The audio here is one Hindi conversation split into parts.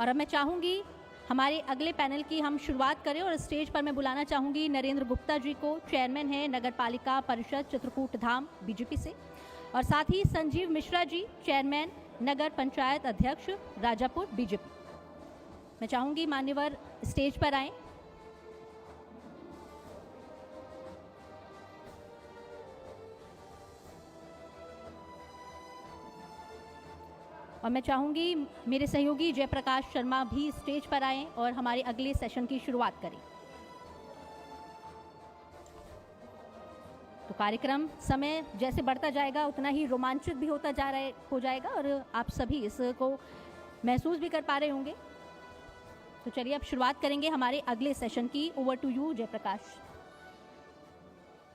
और अब मैं चाहूँगी हमारे अगले पैनल की हम शुरुआत करें और स्टेज पर मैं बुलाना चाहूँगी नरेंद्र गुप्ता जी को, चेयरमैन हैं नगर पालिका परिषद चित्रकूट धाम बीजेपी से, और साथ ही संजीव मिश्रा जी, चेयरमैन नगर पंचायत अध्यक्ष राजापुर बीजेपी। मैं चाहूँगी मान्यवर स्टेज पर आएं। और मैं चाहूँगी मेरे सहयोगी जयप्रकाश शर्मा भी स्टेज पर आएं और हमारे अगले सेशन की शुरुआत करें। तो कार्यक्रम समय जैसे बढ़ता जाएगा उतना ही रोमांचित भी होता हो जाएगा और आप सभी इसको महसूस भी कर पा रहे होंगे। तो चलिए अब शुरुआत करेंगे हमारे अगले सेशन की। Over to you Jayprakash.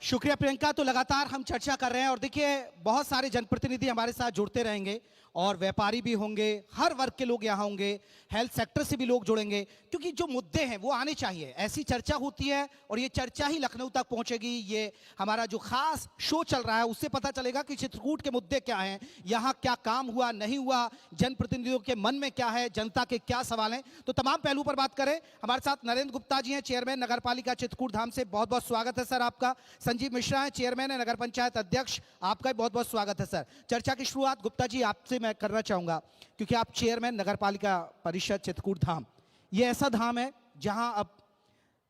शुक्रिया प्रियंका। तो लगातार हम चर्चा कर रहे हैं और देखिए बहुत सारे जनप्रतिनिधि हमारे साथ जुड़ते रहेंगे और व्यापारी भी होंगे, हर वर्ग के लोग यहाँ होंगे, हेल्थ सेक्टर से भी लोग जुड़ेंगे, क्योंकि जो मुद्दे हैं वो आने चाहिए। ऐसी चर्चा होती है और ये चर्चा ही लखनऊ तक पहुंचेगी। ये हमारा जो खास शो चल रहा है उससे पता चलेगा कि चित्रकूट के मुद्दे क्या हैं, यहाँ क्या काम हुआ नहीं हुआ, जनप्रतिनिधियों के मन में क्या है, जनता के क्या सवाल हैं। तो तमाम पहलू पर बात करें। हमारे साथ नरेंद्र गुप्ता जी हैं, चेयरमैन नगर पालिका चित्रकूट धाम से, बहुत बहुत स्वागत है सर आपका। संजीव मिश्रा है, चेयरमैन है नगर पंचायत अध्यक्ष, आपका भी बहुत बहुत स्वागत है सर। चर्चा की शुरुआत गुप्ता जी आपसे मैं करना चाहूंगा, क्योंकि आप चेयरमैन नगर पालिका परिषद चित्रकूट धाम। ये ऐसा धाम है जहां अब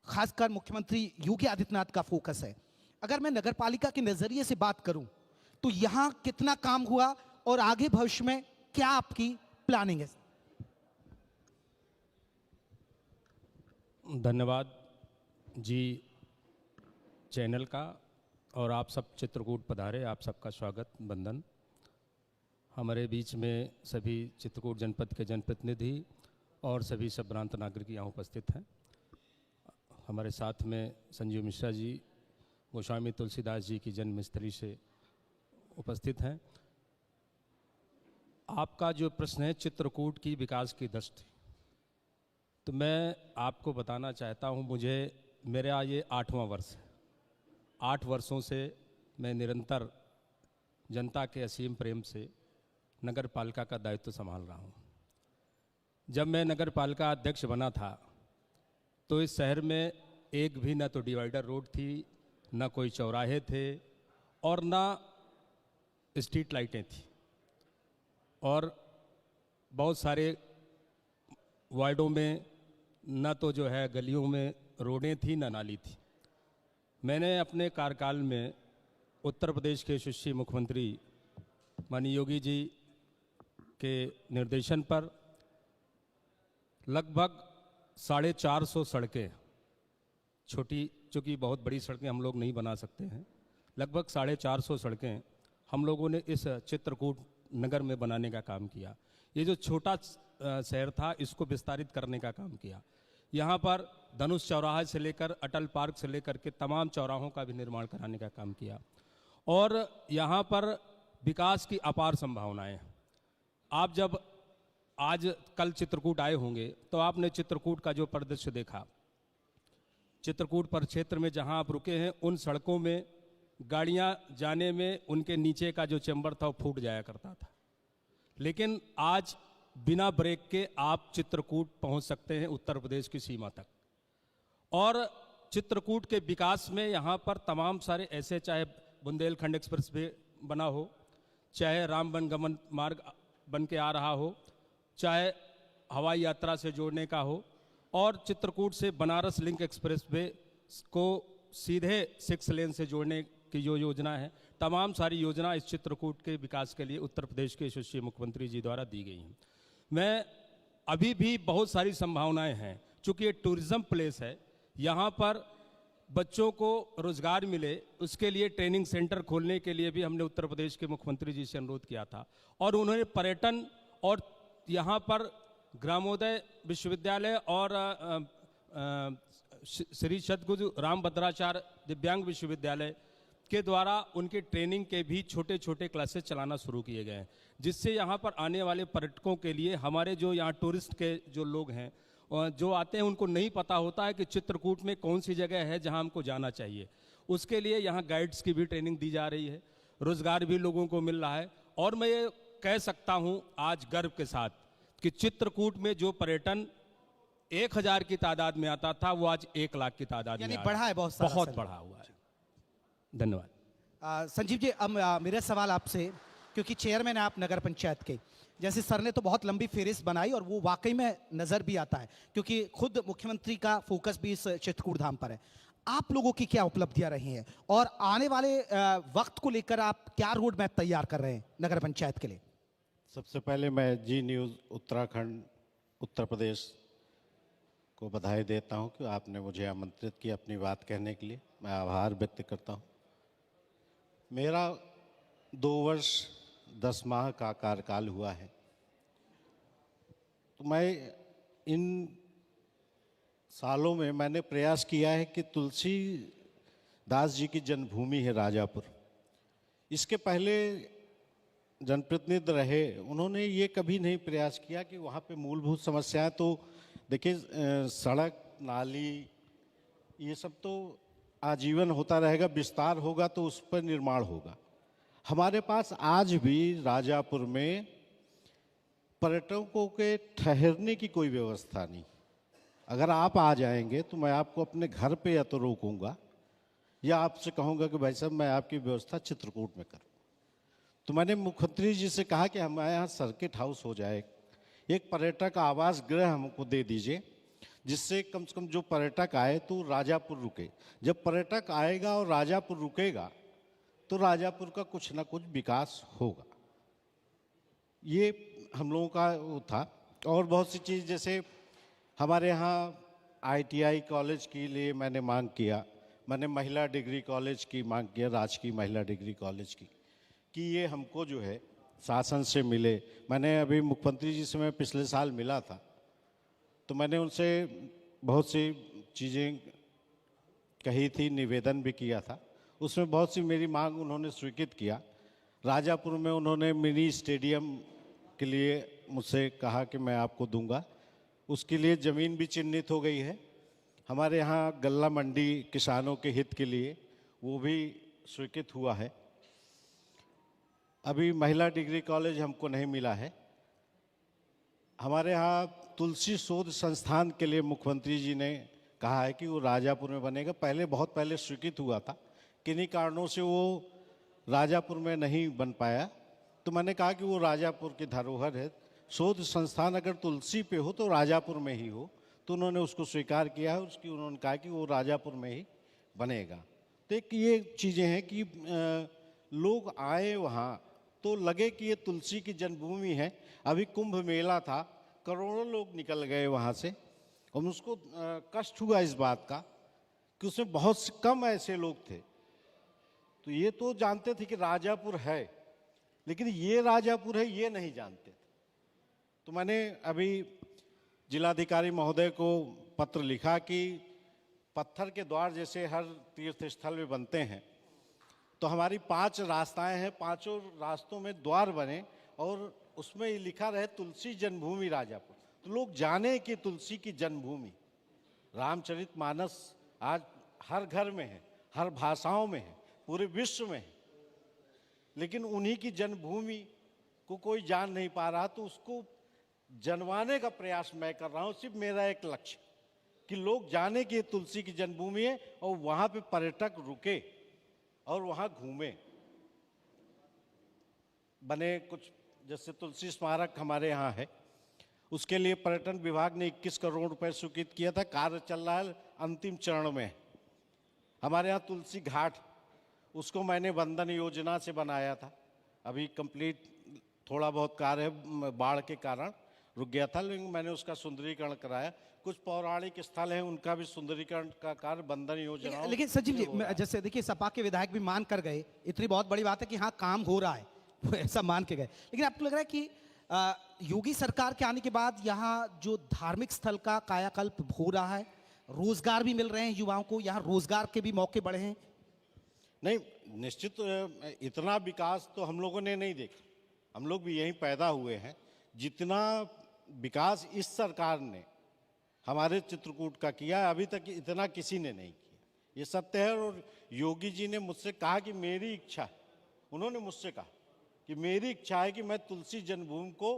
खासकर मुख्यमंत्री योगी आदित्यनाथ का फोकस है। अगर मैं नगर पालिका के नजरिए से बात करूं तो यहां कितना काम हुआ और आगे भविष्य में क्या आपकी प्लानिंग है? धन्यवाद जी चैनल का, और आप सब चित्रकूट पधारे, आप सबका स्वागत, वंदन। हमारे बीच में सभी चित्रकूट जनपद के जनप्रतिनिधि और सभी सभ्रांत नागरिक यहाँ उपस्थित हैं। हमारे साथ में संजीव मिश्रा जी गोस्वामी तुलसीदास जी की जन्मस्थली से उपस्थित हैं। आपका जो प्रश्न है चित्रकूट की विकास की दृष्टि, तो मैं आपको बताना चाहता हूँ, मेरा ये 8वां वर्ष है। 8 वर्षों से मैं निरंतर जनता के असीम प्रेम से नगर पालिका का दायित्व संभाल रहा हूँ। जब मैं नगर पालिका अध्यक्ष बना था तो इस शहर में एक भी न तो डिवाइडर रोड थी, न कोई चौराहे थे और न स्ट्रीट लाइटें थी, और बहुत सारे वार्डों में न तो जो है गलियों में रोडें थी न नाली थी। मैंने अपने कार्यकाल में उत्तर प्रदेश के यशस्वी मुख्यमंत्री माननीय योगी जी के निर्देशन पर लगभग 450 सड़कें, छोटी चूँकि बहुत बड़ी सड़कें हम लोग नहीं बना सकते हैं, लगभग 450 सड़कें हम लोगों ने इस चित्रकूट नगर में बनाने का काम किया। ये जो छोटा शहर था इसको विस्तारित करने का काम किया। यहाँ पर धनुष चौराहा से लेकर अटल पार्क से लेकर के तमाम चौराहों का भी निर्माण कराने का काम किया, और यहाँ पर विकास की अपार संभावनाएं हैं। आप जब आज कल चित्रकूट आए होंगे तो आपने चित्रकूट का जो परिदृश्य देखा, चित्रकूट परिक्षेत्र में जहाँ आप रुके हैं उन सड़कों में गाड़ियाँ जाने में उनके नीचे का जो चैम्बर था वो फूट जाया करता था, लेकिन आज बिना ब्रेक के आप चित्रकूट पहुंच सकते हैं उत्तर प्रदेश की सीमा तक। और चित्रकूट के विकास में यहाँ पर तमाम सारे ऐसे, चाहे बुंदेलखंड एक्सप्रेस वे बना हो, चाहे राम वनगमन मार्ग बन के आ रहा हो, चाहे हवाई यात्रा से जोड़ने का हो, और चित्रकूट से बनारस लिंक एक्सप्रेस वे को सीधे 6 लेन से जोड़ने की जो योजना है, तमाम सारी योजना इस चित्रकूट के विकास के लिए उत्तर प्रदेश के यशस्वी मुख्यमंत्री जी द्वारा दी गई हैं। मैं अभी भी बहुत सारी संभावनाएं हैं, चूँकि ये टूरिज्म प्लेस है, यहाँ पर बच्चों को रोजगार मिले उसके लिए ट्रेनिंग सेंटर खोलने के लिए भी हमने उत्तर प्रदेश के मुख्यमंत्री जी से अनुरोध किया था, और उन्होंने पर्यटन और यहाँ पर ग्रामोदय विश्वविद्यालय और श्री सद्गुरु रामभद्राचार्य दिव्यांग विश्वविद्यालय के द्वारा उनके ट्रेनिंग के भी छोटे छोटे क्लासेस चलाना शुरू किए गए हैं, जिससे यहाँ पर आने वाले पर्यटकों के लिए, हमारे जो यहाँ टूरिस्ट के जो लोग हैं जो आते हैं उनको नहीं पता होता है कि चित्रकूट में कौन सी जगह है जहाँ हमको जाना चाहिए। उसके लिए यहाँ गाइड्स की भी ट्रेनिंग दी जा रही है, रोजगार भी लोगों को मिल रहा है। और मैं ये कह सकता हूँ आज गर्व के साथ कि चित्रकूट में जो पर्यटन 1000 की तादाद में आता था वो आज 1 लाख की तादाद में यानी आ बढ़ा रहा है बहुत सारा बहुत सर। बढ़ा हुआ है। धन्यवाद। संजीव जी, अब मेरा सवाल आपसे, क्योंकि चेयरमैन है आप नगर पंचायत के, जैसे सर ने तो बहुत लंबी फेरिस्त बनाई और वो वाकई में नजर भी आता है, क्योंकि खुद मुख्यमंत्री का फोकस भी इस चित्रकूट धाम पर है। आप लोगों की क्या उपलब्धियां रही हैं और आने वाले वक्त को लेकर आप क्या रोड मैप तैयार कर रहे हैं नगर पंचायत के लिए? सबसे पहले मैं जी न्यूज़ उत्तराखंड उत्तर प्रदेश को बधाई देता हूं कि आपने मुझे आमंत्रित किया अपनी बात कहने के लिए। मैं आभार व्यक्त करता हूं। मेरा 2 वर्ष 10 माह का कार्यकाल हुआ है, तो मैं इन सालों में मैंने प्रयास किया है कि तुलसीदास जी की जन्मभूमि है राजापुर, इसके पहले जनप्रतिनिधि रहे, उन्होंने ये कभी नहीं प्रयास किया कि वहाँ पे मूलभूत समस्याएं, तो देखिए सड़क नाली ये सब तो आजीवन होता रहेगा, विस्तार होगा तो उस पर निर्माण होगा। हमारे पास आज भी राजापुर में पर्यटकों के ठहरने की कोई व्यवस्था नहीं। अगर आप आ जाएंगे तो मैं आपको अपने घर पे या तो रोकूंगा या आपसे कहूँगा कि भाई साहब मैं आपकी व्यवस्था चित्रकूट में करूँ। तो मैंने मुख्यमंत्री जी से कहा कि हमारे यहाँ सर्किट हाउस हो जाए, एक पर्यटक आवास गृह हमको दे दीजिए, जिससे कम से कम जो पर्यटक आए तो राजापुर रुके। जब पर्यटक आएगा और राजापुर रुकेगा तो राजापुर का कुछ ना कुछ विकास होगा। ये हम लोगों का वो था। और बहुत सी चीज़, जैसे हमारे यहाँ ITI कॉलेज के लिए मैंने मांग किया, मैंने महिला डिग्री कॉलेज की मांग किया, राजकीय महिला डिग्री कॉलेज की, कि ये हमको जो है शासन से मिले। मैंने अभी मुख्यमंत्री जी से मैं पिछले साल मिला था, तो मैंने उनसे बहुत सी चीज़ें कही थी, निवेदन भी किया था। उसमें बहुत सी मेरी मांग उन्होंने स्वीकृत किया। राजापुर में उन्होंने मिनी स्टेडियम के लिए मुझसे कहा कि मैं आपको दूंगा, उसके लिए ज़मीन भी चिन्हित हो गई है। हमारे यहाँ गल्ला मंडी किसानों के हित के लिए वो भी स्वीकृत हुआ है। अभी महिला डिग्री कॉलेज हमको नहीं मिला है। हमारे यहाँ तुलसी शोध संस्थान के लिए मुख्यमंत्री जी ने कहा है कि वो राजापुर में बनेगा। पहले बहुत पहले स्वीकृत हुआ था, किन्हीं कारणों से वो राजापुर में नहीं बन पाया। तो मैंने कहा कि वो राजापुर की धरोहर है, शोध संस्थान अगर तुलसी पे हो तो राजापुर में ही हो। तो उन्होंने उसको स्वीकार किया है, उसकी उन्होंने कहा कि वो राजापुर में ही बनेगा। तो एक ये चीज़ें हैं कि लोग आए वहाँ तो लगे कि ये तुलसी की जन्मभूमि है। अभी कुंभ मेला था, करोड़ों लोग निकल गए वहाँ से, और उसको कष्ट हुआ इस बात का कि उसमें बहुत से कम ऐसे लोग थे। तो ये तो जानते थे कि राजापुर है, लेकिन ये राजापुर है ये नहीं जानते थे। तो मैंने अभी जिलाधिकारी महोदय को पत्र लिखा कि पत्थर के द्वार जैसे हर तीर्थ स्थल में बनते हैं, तो हमारी 5 रास्ताएं हैं, 5 रास्तों में द्वार बने और उसमें ये लिखा रहे तुलसी जन्मभूमि राजापुर, तो लोग जाने कि तुलसी की जन्मभूमि। रामचरितमानस आज हर घर में है, हर भाषाओं में है, पूरे विश्व में है, लेकिन उन्हीं की जन्मभूमि को कोई जान नहीं पा रहा। तो उसको जनवाने का प्रयास मैं कर रहा हूँ। सिर्फ मेरा एक लक्ष्य कि लोग जाने कि ये तुलसी की जन्मभूमि है और वहाँ पे पर्यटक रुके और वहाँ घूमे। बने कुछ, जैसे तुलसी स्मारक हमारे यहाँ है, उसके लिए पर्यटन विभाग ने 21 करोड़ रुपए स्वीकृत किया था, कार्य चल रहा है, अंतिम चरण में। हमारे यहाँ तुलसी घाट, उसको मैंने वंदन योजना से बनाया था, अभी कंप्लीट थोड़ा बहुत कार्य है, बाढ़ के कारण रुक गया था, लेकिन मैंने उसका सुंदरीकरण कराया। कुछ पौराणिक स्थल हैं, उनका भी सुंदरीकरण का कार्य वंदन योजना। लेकिन संजीव जी, जैसे देखिए सपा के विधायक भी मान कर गए, इतनी बहुत बड़ी बात है कि हाँ काम हो रहा है, वो ऐसा मान के गए। लेकिन आपको लग रहा है कि योगी सरकार के आने के बाद यहाँ जो धार्मिक स्थल का कायाकल्प हो रहा है, रोजगार भी मिल रहे हैं युवाओं को, यहाँ रोजगार के भी मौके बढ़े हैं? नहीं, निश्चित इतना विकास तो हम लोगों ने नहीं देखा, हम लोग भी यहीं पैदा हुए हैं। जितना विकास इस सरकार ने हमारे चित्रकूट का किया, अभी तक इतना किसी ने नहीं किया, ये सत्य है। और योगी जी ने मुझसे कहा कि मेरी इच्छा, उन्होंने मुझसे कहा कि मेरी इच्छा है कि मैं तुलसी जन्मभूमि को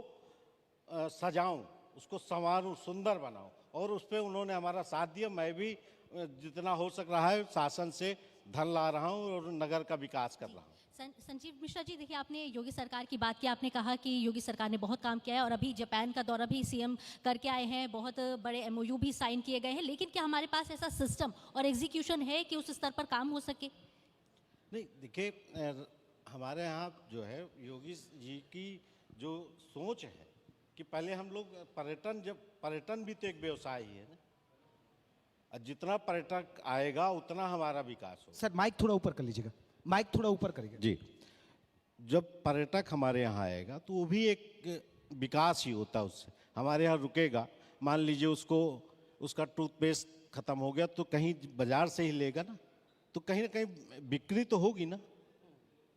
सजाऊं, उसको संवारूं, सुंदर बनाऊं, और उस पर उन्होंने हमारा साथ दिया। मैं भी जितना हो सक रहा है शासन से धन ला रहा हूं और नगर का विकास कर रहा हूं। संजीव मिश्रा जी, देखिए आपने योगी सरकार की बात की, आपने कहा कि योगी सरकार ने बहुत काम किया है और अभी जापान का दौरा भी सीएम करके आए हैं, बहुत बड़े एमओयू भी साइन किए गए हैं, लेकिन क्या हमारे पास ऐसा सिस्टम और एग्जीक्यूशन है कि उस स्तर पर काम हो सके? नहीं, देखिए हमारे यहाँ जो है योगी जी की जो सोच है कि पहले हम लोग पर्यटन भी तो एक व्यवसाय ही है ना, और जितना पर्यटक आएगा उतना हमारा विकास होगा। सर माइक थोड़ा ऊपर कर लीजिएगा, माइक थोड़ा ऊपर करिएगा जी। जब पर्यटक हमारे यहाँ आएगा तो वो भी एक विकास ही होता है, उससे हमारे यहाँ रुकेगा। मान लीजिए उसका टूथपेस्ट खत्म हो गया तो कहीं बाजार से ही लेगा ना, तो कहीं ना कहीं बिक्री तो होगी ना।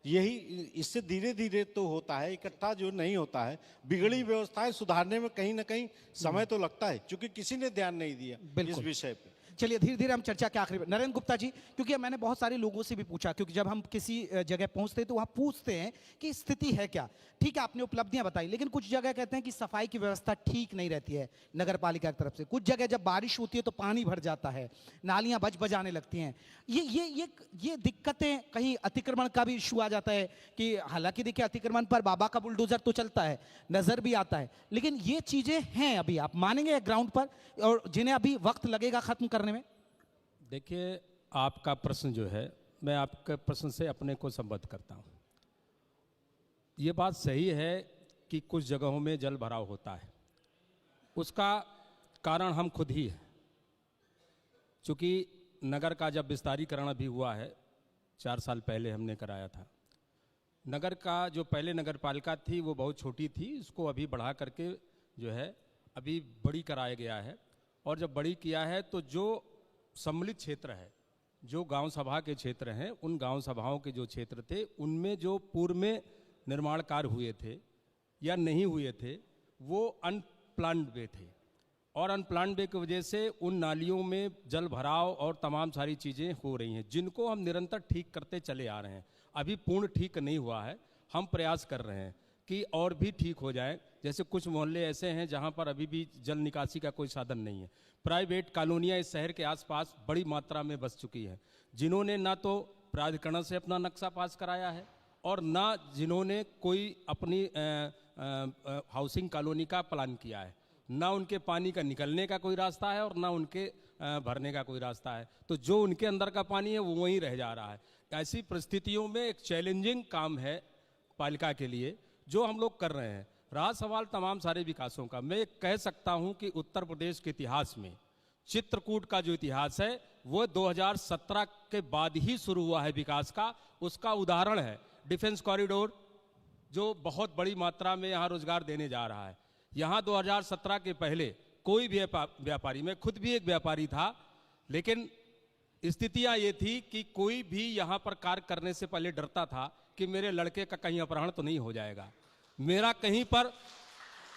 यही इससे धीरे धीरे तो होता है, इकट्ठा जो नहीं होता है। बिगड़ी व्यवस्थाएं सुधारने में कहीं ना कहीं समय तो लगता है, क्योंकि किसी ने ध्यान नहीं दिया इस बिल्कुल। विषय पे। चलिए धीरे धीरे हम चर्चा के आखिरी में नरेंद्र गुप्ता जी, क्योंकि मैंने बहुत सारे लोगों से भी पूछा, क्योंकि जब हम किसी जगह पहुंचते हैं तो वहाँ पूछते हैं कि स्थिति है क्या। ठीक है, आपने उपलब्धियां बताई, लेकिन कुछ जगह कहते हैं कि सफाई की व्यवस्था ठीक नहीं रहती है नगर पालिका की तरफ से। कुछ जगह जब बारिश होती है तो पानी भर जाता है, नालियां बजाने लगती हैं। ये दिक्कतें, कहीं अतिक्रमण का भी इशू आ जाता है कि हालांकि देखिए अतिक्रमण पर बाबा का बुलडोजर तो चलता है, नजर भी आता है, लेकिन ये चीजें हैं अभी, आप मानेंगे ग्राउंड पर, और जिन्हें अभी वक्त लगेगा खत्म करने में। देखिए, आपका प्रश्न जो है, मैं आपके प्रश्न से अपने को संबद्ध करता हूँ। ये बात सही है कि कुछ जगहों में जल भराव होता है, उसका कारण हम खुद ही हैं। चूँकि नगर का जब विस्तारीकरण अभी हुआ है, 4 साल पहले हमने कराया था, नगर का जो पहले नगर पालिका थी वो बहुत छोटी थी, उसको अभी बढ़ा करके जो है अभी बड़ी कराया गया है। और जब बड़ी किया है तो जो सम्मिलित क्षेत्र है, जो गांव सभा के क्षेत्र हैं, उन गांव सभाओं के जो क्षेत्र थे उनमें जो पूर्व में निर्माण कार्य हुए थे या नहीं हुए थे वो अनप्लान्ड वे थे, और अनप्लान्ड वे की वजह से उन नालियों में जल भराव और तमाम सारी चीज़ें हो रही हैं, जिनको हम निरंतर ठीक करते चले आ रहे हैं। अभी पूर्ण ठीक नहीं हुआ है, हम प्रयास कर रहे हैं कि और भी ठीक हो जाए। जैसे कुछ मोहल्ले ऐसे हैं जहां पर अभी भी जल निकासी का कोई साधन नहीं है। प्राइवेट कॉलोनियां इस शहर के आसपास बड़ी मात्रा में बस चुकी हैं, जिन्होंने ना तो प्राधिकरण से अपना नक्शा पास कराया है और ना जिन्होंने कोई अपनी हाउसिंग कॉलोनी का प्लान किया है, ना उनके पानी का निकलने का कोई रास्ता है और ना उनके भरने का कोई रास्ता है। तो जो उनके अंदर का पानी है वो वहीं रह जा रहा है। ऐसी परिस्थितियों में एक चैलेंजिंग काम है पालिका के लिए जो हम लोग कर रहे हैं। रहा सवाल तमाम सारे विकासों का, मैं कह सकता हूं कि उत्तर प्रदेश के इतिहास में चित्रकूट का जो इतिहास है वो 2017 के बाद ही शुरू हुआ है विकास का। उसका उदाहरण है डिफेंस कॉरिडोर, जो बहुत बड़ी मात्रा में यहाँ रोजगार देने जा रहा है। यहाँ 2017 के पहले कोई भी व्यापारी, मैं खुद भी एक व्यापारी था, लेकिन स्थितियां ये थी कि कोई भी यहाँ पर कार्य करने से पहले डरता था कि मेरे लड़के का कहीं अपहरण तो नहीं हो जाएगा, मेरा कहीं पर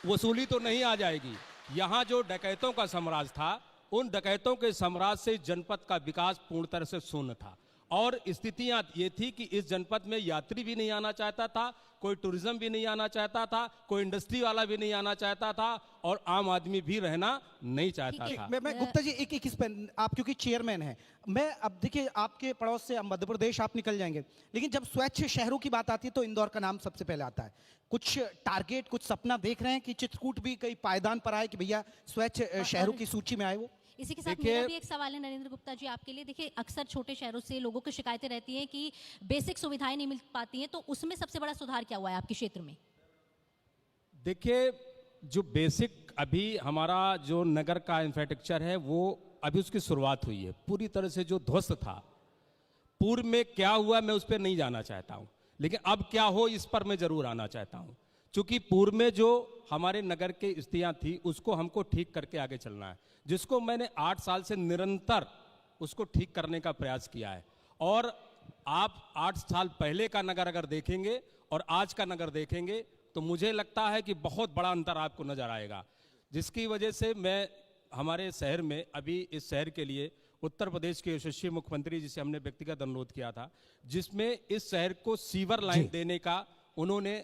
वसूली तो नहीं आ जाएगी। यहाँ जो डकैतों का साम्राज्य था, उन डकैतों के साम्राज्य से जनपद का विकास पूर्ण तरह से शून्य था। और स्थितियां ये थी कि इस जनपद में यात्री भी नहीं आना चाहता था, कोई टूरिज्म भी नहीं आना चाहता था, कोई इंडस्ट्री वाला भी नहीं आना चाहता था, और आम आदमी भी रहना नहीं चाहता था। मैं गुप्ता जी एक इस पे, आप क्योंकि चेयरमैन हैं, मैं अब देखिए आपके पड़ोस से मध्य प्रदेश आप निकल जाएंगे, लेकिन जब स्वच्छ शहरों की बात आती है तो इंदौर का नाम सबसे पहले आता है। कुछ टारगेट, कुछ सपना देख रहे हैं कि चित्रकूट भी कई पायदान पर आए कि भैया स्वच्छ शहरों की सूची में आए वो? इसी के साथ मेरा भी एक सवाल है नरेंद्र गुप्ता जी आपके लिए। देखिए अक्सर छोटे शहरों से लोगों की शिकायतें रहती हैं कि बेसिक सुविधाएं नहीं मिल पाती हैं, तो उसमें सबसे बड़ा सुधार क्या हुआ है आपके क्षेत्र में? देखिए, जो बेसिक अभी हमारा जो नगर का इंफ्रास्ट्रक्चर है वो अभी उसकी शुरुआत हुई है। पूरी तरह से जो ध्वस्त था, पूर्व में क्या हुआ मैं उस पर नहीं जाना चाहता हूं, लेकिन अब क्या हो इस पर मैं जरूर आना चाहता हूं। चूंकि पूर्व में जो हमारे नगर की स्थितियां थी उसको हमको ठीक करके आगे चलना है, जिसको मैंने 8 साल से निरंतर उसको ठीक करने का प्रयास किया है। और आप 8 साल पहले का नगर अगर देखेंगे और आज का नगर देखेंगे तो मुझे लगता है कि बहुत बड़ा अंतर आपको नजर आएगा, जिसकी वजह से मैं हमारे शहर में अभी इस शहर के लिए उत्तर प्रदेश के यशस्वी मुख्यमंत्री जिसे हमने व्यक्तिगत अनुरोध किया था, जिसमें इस शहर को सीवर लाइन देने का उन्होंने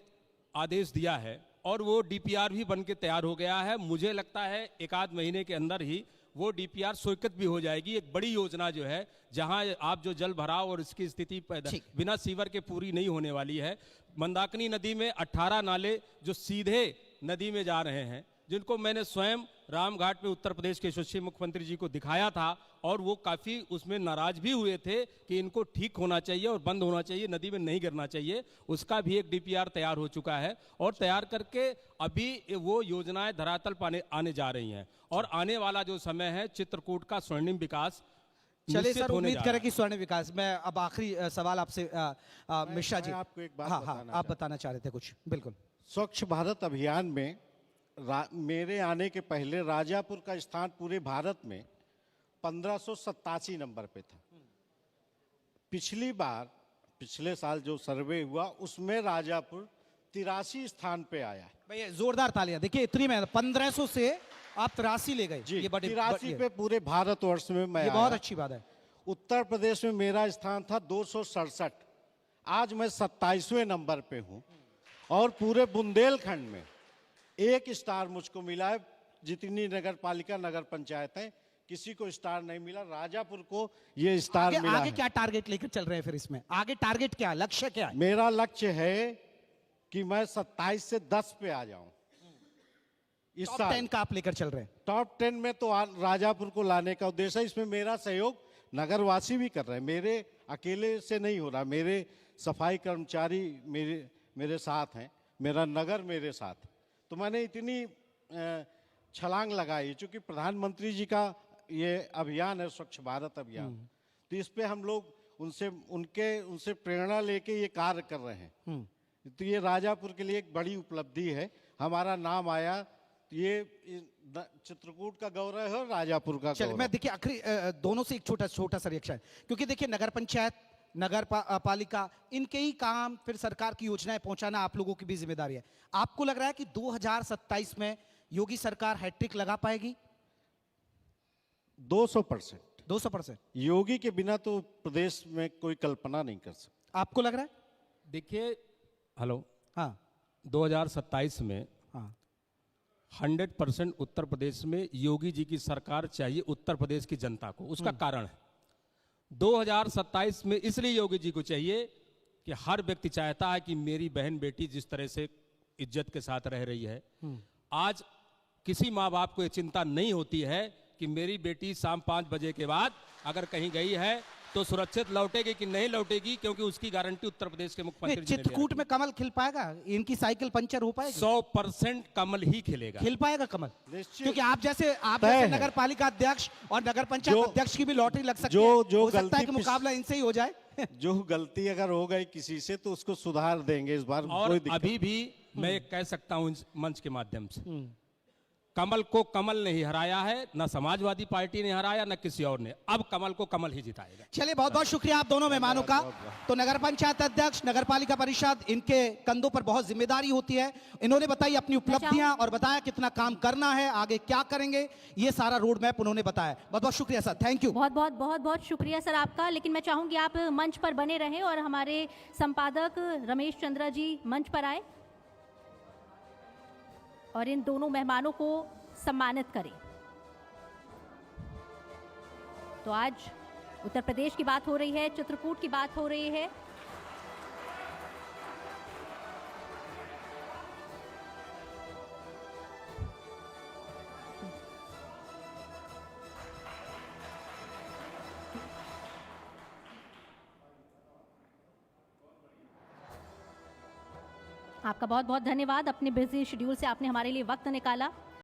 आदेश दिया है और वो डीपीआर भी बन के तैयार हो गया है। मुझे लगता है एक आध महीने के अंदर ही वो डीपीआर स्वीकृत भी हो जाएगी। एक बड़ी योजना जो है, जहां आप जो जल भराव और इसकी स्थिति बिना सीवर के पूरी नहीं होने वाली है। मंदाकिनी नदी में 18 नाले जो सीधे नदी में जा रहे हैं, जिनको मैंने स्वयं रामघाट में उत्तर प्रदेश के यशस्वी मुख्यमंत्री जी को दिखाया था, और वो काफ़ी उसमें नाराज भी हुए थे कि इनको ठीक होना चाहिए और बंद होना चाहिए, नदी में नहीं गिरना चाहिए। उसका भी एक डीपीआर तैयार हो चुका है और तैयार करके अभी वो योजनाएं धरातल पर आने जा रही हैं। और आने वाला जो समय है, चित्रकूट का स्वर्णिम विकास चलिए सर, उम्मीद करें कि स्वर्ण विकास। मैं अब आखिरी सवाल आपसे मिश्रा जी, आपको एक बात हाँ, आप बताना चाह रहे थे कुछ। बिल्कुल। स्वच्छ भारत अभियान में मेरे आने के पहले राजापुर का स्थान पूरे भारत में 1587 नंबर पे था। पिछले साल जो सर्वे हुआ उसमें राजापुर 83 स्थान पे आया है। भैया जोरदार तालियां। देखिए इतनी मेहनत, 1500 से आप 83 ले गए। जी, ये बड़े 83 पे पूरे भारतवर्ष में मैं ये बहुत आया। अच्छी बात है। उत्तर प्रदेश में मेरा स्थान था 267, आज मैं 27वें नंबर पे हूँ। और पूरे बुंदेलखंड में 1 स्टार मुझको मिला है। जितनी नगर पालिका नगर पंचायत है, किसी को स्टार नहीं मिला, राजापुर को ये स्टार मिला आगे है। क्या टारगेट लेकर चल रहे हैं फिर इसमें? आगे टारगेट क्या है, लक्ष्य क्या है? मेरा लक्ष्य है कि मैं 27 से 10 पे आ जाऊं इस टॉप साल। 10 का आप लेकर चल रहे हैं? टॉप 10 में तो राजापुर को लाने का उद्देश्य है। इसमें मेरा सहयोग नगरवासी भी कर रहे हैं, मेरे अकेले से नहीं हो रहा। मेरे सफाई कर्मचारी मेरे साथ हैं, मेरा नगर मेरे साथ है। तो मैंने इतनी छलांग लगाई, चूंकि प्रधानमंत्री जी का ये अभियान है स्वच्छ भारत अभियान, तो इस पे हम लोग उनसे प्रेरणा लेके ये कार्य कर रहे हैं। तो ये राजापुर के लिए एक बड़ी उपलब्धि है। हमारा नाम आया, ये चित्रकूट का गौरव है और राजापुर का गौरव। मैं देखिए आखिरी दोनों से एक छोटा सा रिएक्शन, क्योंकि देखिए नगर पंचायत, नगर पालिका, इनके ही काम, फिर सरकार की योजनाएं पहुंचाना आप लोगों की भी जिम्मेदारी है। आपको लग रहा है कि 2027 में योगी सरकार हैट्रिक लगा पाएगी? 200%। 200%। योगी के बिना तो प्रदेश में कोई कल्पना नहीं कर सकता। आपको लग रहा है? देखिए, हेलो, हाँ 2027 में हाँ 100% उत्तर प्रदेश में योगी जी की सरकार चाहिए उत्तर प्रदेश की जनता को। उसका कारण है 2027 में इसलिए योगी जी को चाहिए कि हर व्यक्ति चाहता है कि मेरी बहन बेटी जिस तरह से इज्जत के साथ रह रही है, आज किसी माँ बाप को ये चिंता नहीं होती है कि मेरी बेटी शाम 5 बजे के बाद अगर कहीं गई है तो सुरक्षित लौटेगी कि नहीं लौटेगी, क्योंकि उसकी गारंटी उत्तर प्रदेश के मुख्यमंत्री जी ने चित्रकूट में कमल खिल पाएगा? इनकी साइकिल पंचर हो पाएगी? 100% कमल ही खिलेगा। खिल पाएगा कमल? निश्चित। क्योंकि आप जैसे है। नगर पालिका अध्यक्ष और नगर पंचायत अध्यक्ष की भी लॉटरी लग सकती जो- है। जो हो सकता है गलती कि मुकाबला इनसे ही हो जाए। जो गलती अगर हो गई किसी से तो उसको सुधार देंगे इस बार। और कोई दिक्कत अभी भी मैं ये कह सकता हूं इस मंच के माध्यम से, कमल को कमल नहीं हराया है, न समाजवादी पार्टी ने हराया, न किसी और ने। अब कमल को कमल ही जिताएगा। चलिए बहुत बहुत शुक्रिया आप दोनों मेहमानों का। तो नगर पंचायत अध्यक्ष, नगर पालिका परिषद, इनके कंधों पर बहुत जिम्मेदारी होती है। इन्होंने बताई अपनी उपलब्धियां और बताया कितना काम करना है, आगे क्या करेंगे, ये सारा रोड मैप उन्होंने बताया। बहुत बहुत शुक्रिया सर, थैंक यू। बहुत शुक्रिया सर आपका। लेकिन मैं चाहूंगी आप मंच पर बने रहें और हमारे संपादक रमेश चंद्रा जी मंच पर आए और इन दोनों मेहमानों को सम्मानित करें। तो आज उत्तर प्रदेश की बात हो रही है, चित्रकूट की बात हो रही है। आपका बहुत बहुत धन्यवाद। अपने बिजी शेड्यूल से आपने हमारे लिए वक्त निकाला।